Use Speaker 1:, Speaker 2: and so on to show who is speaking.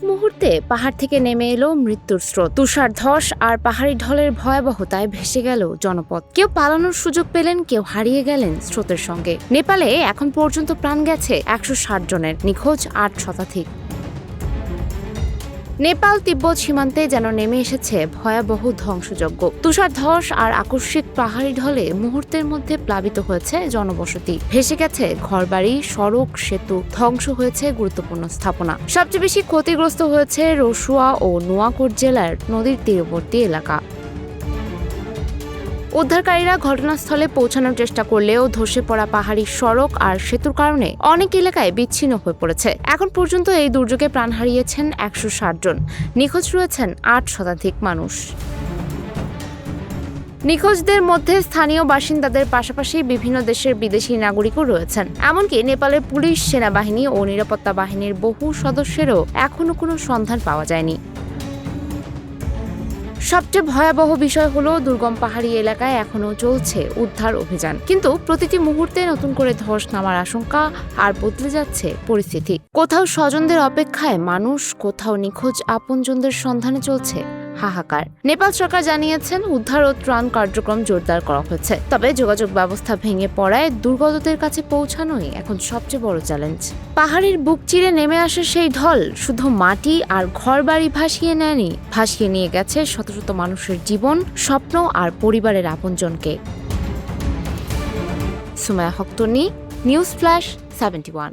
Speaker 1: মুহূর্তে পাহাড় থেকে নেমে এলো মৃত্যুর স্রোত। তুষার ধস আর পাহাড়ি ঢলের ভয়াবহতায় ভেসে গেল জনপদ। কেউ পালানোর সুযোগ পেলেন, কেউ হারিয়ে গেলেন স্রোতের সঙ্গে। নেপালে এখন পর্যন্ত প্রাণ গেছে 160 জনের, নিখোঁজ 8 শতাধিক। নেপাল তিব্বত সীমান্তে যেন নেমে এসেছে ভয়াবহ ধ্বংসযজ্ঞ। তুষার ধস আর আকস্মিক পাহাড়ি ঢলে মুহূর্তের মধ্যে প্লাবিত হয়েছে জনবসতি, ভেসে গেছে ঘরবাড়ি, সড়ক, সেতু, ধ্বংস হয়েছে গুরুত্বপূর্ণ স্থাপনা। সবচেয়ে বেশি ক্ষতিগ্রস্ত হয়েছে রসুয়া ও নোয়াকোট জেলার নদীর তীরবর্তী এলাকা। উদ্ধারকারীরা ঘটনাস্থলে পৌঁছানোর চেষ্টা করলেও ধসে পড়া পাহাড়ি সড়ক আর সেতুর কারণে অনেক এলাকায় বিচ্ছিন্ন হয়ে পড়েছে। এখন পর্যন্ত এই দুর্যোগে প্রাণ হারিয়েছেন 160 জন, নিখোঁজ রয়েছেন 8 শতাধিক মানুষ। নিখোঁজদের মধ্যে স্থানীয় বাসিন্দাদের পাশাপাশি বিভিন্ন দেশের বিদেশি নাগরিকও রয়েছেন। এমনকি নেপালের পুলিশ, সেনাবাহিনী ও নিরাপত্তা বাহিনীর বহু সদস্যেরও এখনো কোনো সন্ধান পাওয়া যায়নি। সবচেয়ে ভয়াবহ বিষয় হলো দুর্গম পাহাড়ি এলাকায় এখনো চলছে উদ্ধার অভিযান, কিন্তু প্রতিটি মুহূর্তে নতুন করে ধস নামার আশঙ্কা আর বদলে যাচ্ছে পরিস্থিতি। কোথাও স্বজনদের অপেক্ষায় মানুষ, কোথাও নিখোঁজ আপনজনদের সন্ধানে চলছে হাহাকার। নেপাল সরকার জানিয়েছেন উদ্ধার ও ত্রাণ কার্যক্রম জোরদার করা হয়েছে, তবে যোগাযোগ ব্যবস্থা ভেঙে পড়ায় দুর্গতদের কাছে পৌঁছানোই এখন সবচেয়ে বড় চ্যালেঞ্জ। পাহাড়ের বুক চিরে নেমে আসে সেই ঢল শুধু মাটি আর ঘরবাড়ি ভাসিয়ে নেয়নি, ভাসিয়ে নিয়ে গেছে শত শত মানুষের জীবন, স্বপ্ন আর পরিবারের আপনজনকে। সুমাইয়া হক তন্নি, নিউজ ফ্ল্যাশ 71।